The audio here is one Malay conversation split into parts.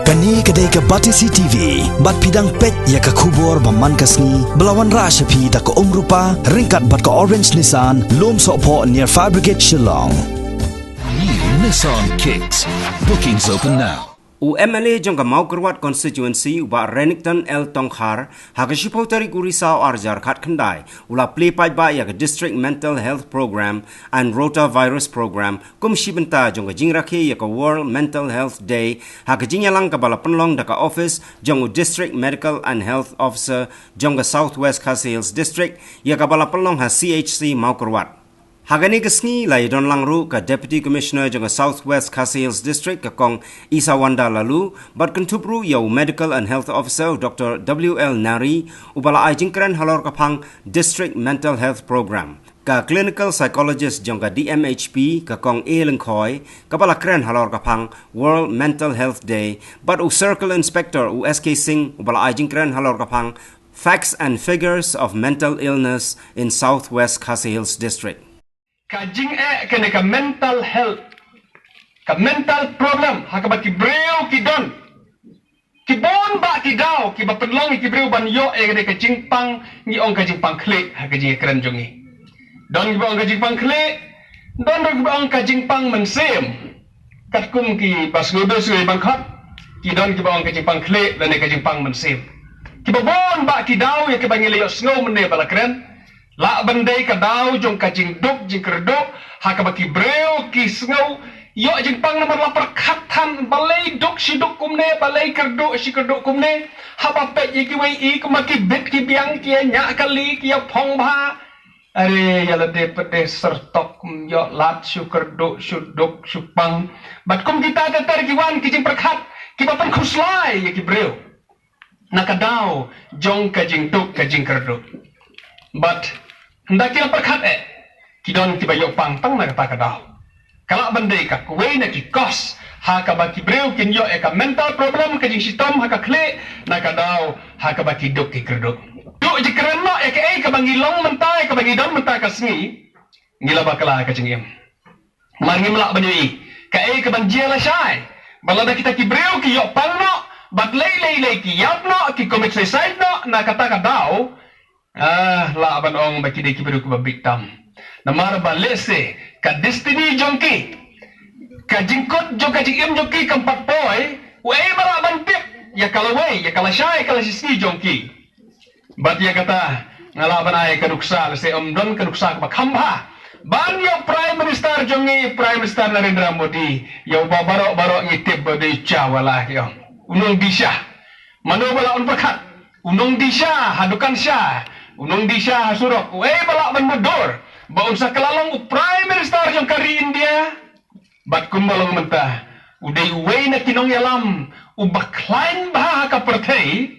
Kani kedai ke Batisi TV, bat pidang pet ya ke kubur baman kasni, belawan rasyapi da ke rupa, ringkat bat ke Orange Nissan, lom sokpo near Fire Brigade Shillong. New Nissan Kicks. Bookings open now. UMLA jangka mau kerwat constituency uba Renington L Tongkhar hakashipo tarik urisau arjar khat khandai ula play pai ba ya district mental health program and rotavirus program kumshi benta jangka jingrakhe ya world mental health day hakajing yalang kabala penlong daka office jangka district medical and health officer jangka southwest Khasi Hills district ya kabala penlong ha CHC mau kerwat Hagani kesni lai don langru ka Deputy Commissioner jangka Southwest Khasi Hills District ka kong Isa Wanda lalu bat kentupru yau Medical and Health Officer Dr. W.L. Nari ubala ai jingkran halor kapang District Mental Health Program ka Clinical Psychologist jangka DMHP ka kong A Lengkhoy kabala kren halor kapang World Mental Health Day bat u Circle Inspector u SK Singh ubala ai jingkran halor kapang Facts and Figures of Mental Illness in Southwest Khasi Hills District Kajing kena ka mental health, ka mental problem, haka ki breu ki don, ki bon ba ki dau, ki ba penlong ki breu ban yo kena ka jingpang ni ong ka jingpang kle, haka jing keren jongi. Don ki ba ong ka jingpang kle, don ki ba ong ka jingpang mensem, kat kum ki pas ngobe sui bangkhat, ki don ki ba ong ka jingpang kle, dan ka jingpang mensem. Ki ba bon ba ki dau ya ki ba ngile yo snow mene bala keren. La bandai ka daw jong ka jing duk jing kerduk ha ka baki breu ki sngau yo jing pang namar la perkhatan balai duk si duk kumne balai kerduk si kerduk kumne ha ba pe ki wei I ka maki bit ki biang ki nya kali ki ya phong bha are ya la de pede sertok yo lat su kerduk su duk su pang bat kum kita ter ki wan ki jing perkhat ki ba pan khuslai ki breu nakadaw jong ka jing duk ka jing kerduk but hendak kita perkhat kidon tiba yok pang nak kata kadau kalau bandai ka kuai nak kos ha ka baki breu kin yo ka mental problem ka jing sistem ha ka kle nak kadau ha ka baki dok ki kerdok duk je kerana ka bangi long mentai ka bangi don mentai ka sngi ngila bakala ka jing em marngi melak banyui ka banjia la syai balada kita ki breu ki yok pang no bat lei ki yap no ki commit suicide no nak kata kadau la ban ong baki de kiberu ku biktam namar ba lese ka destiny jongki ka jingkot jong ka jingem jongki ka empat poi we bara ban tip ya kala syai kala sisi jongki bat ya kata ngala ban ai ka duksa se don ka duksa ka khamba ban yo prime minister jongi prime minister Narendra Modi yo ba baro ngitip ba de chawala yo unong disha mano bala on pakat unong disha hadukan syah unong di siya surok bala man mudur baon sa kalalong prime minister yung kari India bat kumbalong menta uday uway na kinong yalam ubaklain baha ka pertay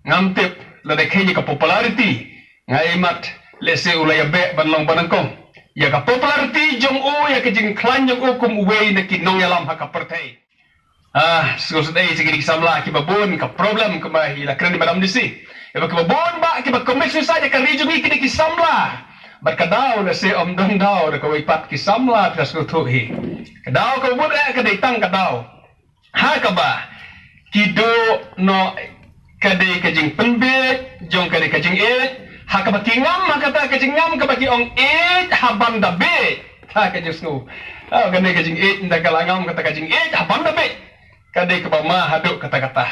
ngamtip ladekhay ka popularity nga imat lese ulayabe banlong banangkong ya ka popularity yung ya ka jing klan yung kum uway na kinong yalam ha ka pertay susunday sige samla kibabon ka problem kumahila kren di madam disi Iba kibabon ba kiba komisyon saja ka region kini kisamla bat kadaw na si omdong daw na kawaipat kisamla tas kutuhi kadaw kabubon ka daitang kadaw ha ka ba kido no kade kajing penbet jong kade kajing ha ka ba kingam makata kajing ngam ka ba ki ong habang dabe ha kajing snu kade kajing ndagalangam kata kajing habang dabe kade ka ba ma haduk kata-kata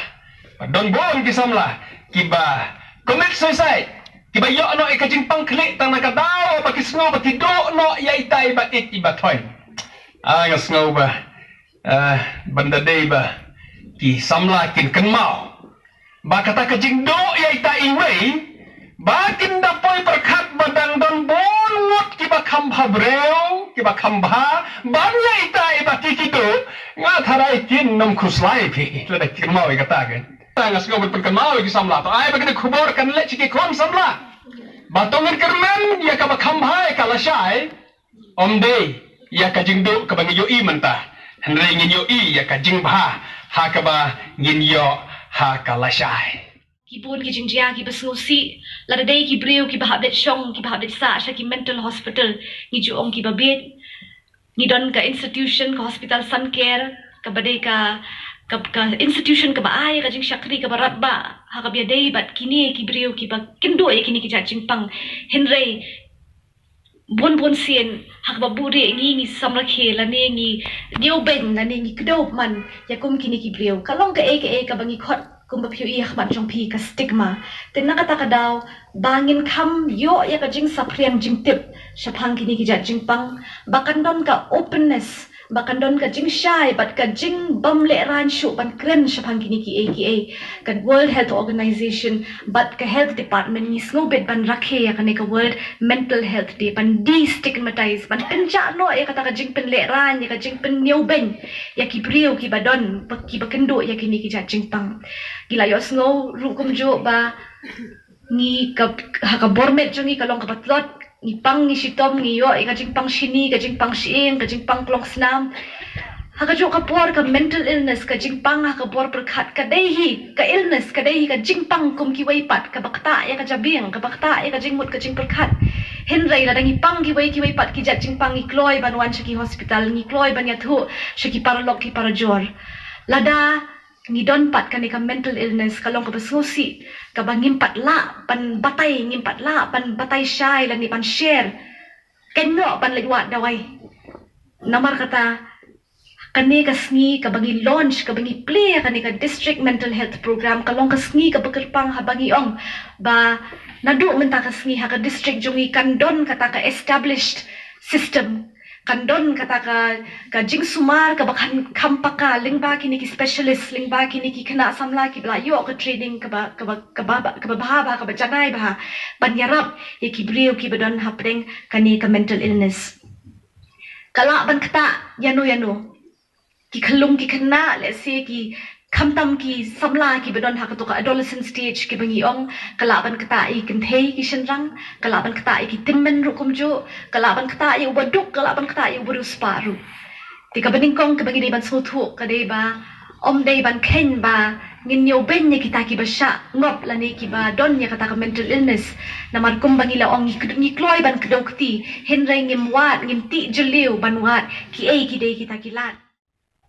don bon kisamla kiba commit suicide kiba yo no ikajing pangklik tang nakadaw baki sngo baki do no ya itai ba iba toy nga sngo ba banda day ba ki samla kin kenmau ba kata kajing do ya itai wei bakin da poi perkhat badang don bon ngot kiba khamba breu kiba khamba ban ya itai ba kikido nga tharai kin nam khuslai phi lada kenmau kata kan Tangas ngomong perkenal lagi samla. Tu ayah bagi kubur kan lek ciki krom samla. Batongin kermen ya kaba kamhai kala syai. Omde ya kajing do kaba ngiyo mentah. Henry ngiyo ya kajing bah ha kaba ngiyo ha kala syai. Kipun ki jingjia ki basngusi la dai ki breu ki bahabet shong ki bahabet sa sha ki mental hospital ni juong ki babet ni don ka institution ka hospital sun care ka badai ka ka institution ka ba ay ka jing syakri ka barat ba ha ka biadai bat kini ki brio ki ba kendo e kini ki jajing pang henrei bon sien hak ba buri ngi samra khela ne ngi dio ben na ne ngi kdo man ya kum kini ki brio kalong ka e ka bangi khot kum ba phi yak man jong phi ka stigma ten nakata ka daw bangin kham yo ya ka jing sapriang jing tip shapang kini ki jajing pang bakandon ka openness bakandon ka jing shy but ka jing bam le ran shu ban kren shapang kini ki AKA ka World Health Organization but ka health department ni snobet ban rakhe ya ka World Mental Health Day ban destigmatize ban kenja no ya kata ka jing pen le ran ya ka jing pen new ben ya ki brio ki badon ki bakendo ya kini ki jing pang gila yo snow ru kum jo ba ni ka ha ka bormet jongi kalong ka patlot ni pang ni sitom ni yo ka jing pang shini ka jing pang shing ka jing pang klong snam ha ka jo ka por ka mental illness ka jing pang ha ka por perkhat ka dehi ka illness ka dehi ka jing pang kum ki wai pat ka bakta ya ka jabing ka bakta ya ka jing mut ka jing perkhat hen rai la dangi pang ki wai pat ki jat jing pang ni kloi ban wan shaki hospital ni kloi ban ya thu shaki paralok ki parajor lada ni don pat ka mental illness kalong ka basusi ka bangim pat la pan batay ngim pat la pan batay shy la ni pan share kenno pan liwat dawai namar kata kani ka sngi ka bangi launch ka bangi play kani ka district mental health program kalong ka sngi ka bekerpang ha bangi ong ba nadu menta ka sngi ha ka district jongi kandon kata ka established system kandon kata ka jing sumar ka bakan kampaka lingba kini ki specialist lingba kini ki kena samla ki bla yo ka training ka ba bahaba ka ba janai bah panyarap ye ki brio ki badon hapdeng kani ka mental illness kala ban kata yano ki khalung ki kena let's say ki kamtam ki samla ki badon ha ka adolescent stage ki bangi ong kalaban kata I kenthei ki shenrang kalaban kata I ki timmen ru kumjo kalaban kata I ubaduk kalaban kata I ubaru sparu ti ka baning kong ka bangi dei ban sothu ka dei ba om dei ban ken ba ngin yo ben ni kita ki basha ngop la ni ki ba don ya kata ka mental illness namar kum bangi la ong ni kloi ban kdokti henrei ngim wat ngim ti jeliu ban wat ki ki dei kita ki lat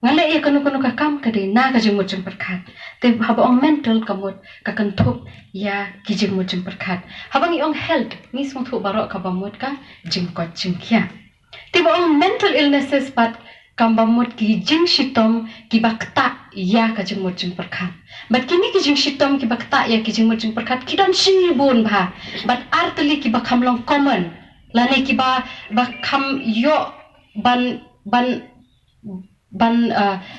ngala ya kanu ka kam ka de na ka jing mucem perkhat te haba ong mental kamut ka kanthuk ya ki jing mucem perkhat habang ong health ni smong thu barok ka bamut ka jing ko jing kya te ba ong mental illnesses pat kam bamut ki jing shitom ki bakta ya ka jing mucem perkhat but kini ki jing shitom ki bakta ya ki jing mucem perkhat ki don shibun bha but artli ki bakham long common lane ki ba kham yo ban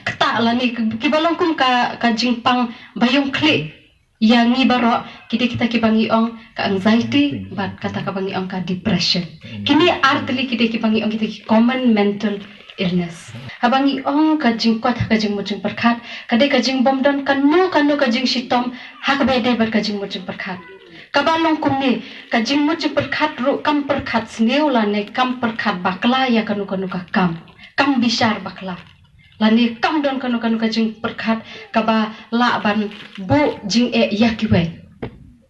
kata la ni kibalong kum ka jingpang bayong kli yang ni baro kita ki bangi ong ka anxiety bat kata ka bangi ong ka depression kini artli kita ki bangi ong kita ki common mental illness habangi ong ka jingkot ka jing mujing perkhat kadai ka jing bomdon kanu ka jing shitom hak bede bar ka jing mujing perkhat kabalong kum ni ka jing mujing perkhat ru kam perkhat sneu la ne kam perkhat bakla ya kanu ka kam bisar bakla lani kam don kanu ka jing perkhat kaba la ban bu jing yakiwe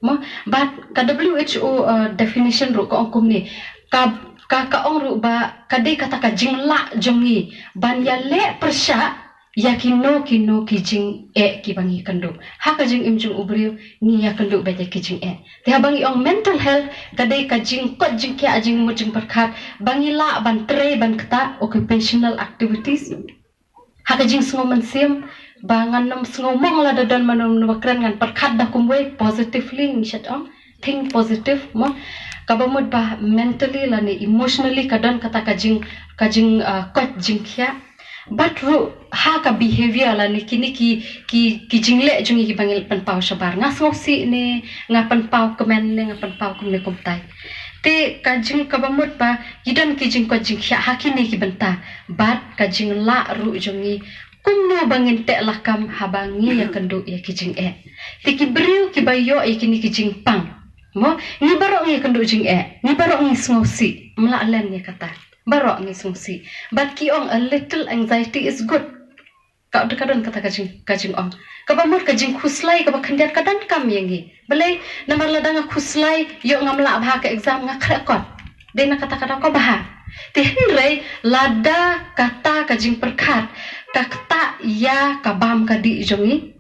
mo but ka WHO definition ru ko ongkum ni ka ong ru ba kadai kata ka jing la jongi ban ya le persya yakino ki jing ki bangi kandu ha ka jing imjung ubriu ni ya kandu ba ki jing te bangi ong mental health kadai ka jing kot jing kya jing mo jing perkhat bangi la ban tre ban kata occupational activities haka jing sngoman sim bangan nom sngomong la dadon manom wakran ngan perkhat da kumwe positively ni shat om think positive mo kabamud ba mentally la ni emotionally kadon kata ka jing kot jing khya but ru ha ka behavior la ni kini ki jingle jungi ki bangil pan pau sabar nga si ne nga pan pau komen ne nga pan pau kum ne kumtai te kajing kabamut pa gidan ki jing ko jing khya hakini ki banta bat kajing la ru jungi kumno bangin te lakam habangi ya kandu ya ki jing te ki briu ki bayo ya kini ki jing pang mo ni baro ngi kandu jing ni baro ngi smosi mla len ya kata baro ngi smosi but ki ong a little anxiety is good ka kadon kata kajing ong kabamut kajing khuslai ka bakhandiat kadan kam yangi belai namar ladang khuslai yo ngamla bha ka exam nga khrakot de na kata ko bah te hinrei lada kata kajing perkhat kakta ya kabam kadi jongi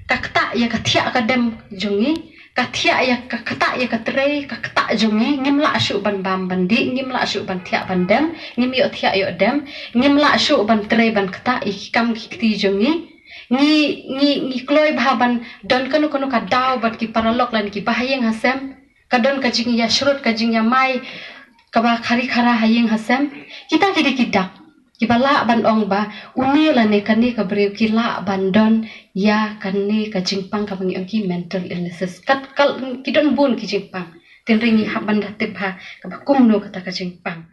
kakta ya kathia kadem jongi kathia ya kakta ya katre kakta jongi ngimla shu ban bam bandi ngimla shu ban thia ban dem ngim yo thia yo dem ngimla shu ban tre ban kata ikam kiti jongi ngi kloi bhaban don kanu ka daw bat ki paralok lan ki bahayeng hasem kadon kajing ya shrut kajing ya mai kaba khari khara hayeng hasem kita kidi kidak kibala ban ong ba uni la ne kani ka breu kila bandon ya kani ka jingpang ka bangi ki mental illnesses kat kal kidon bun ki jingpang tin ringi haban datib ha ka kumno kata ka jingpang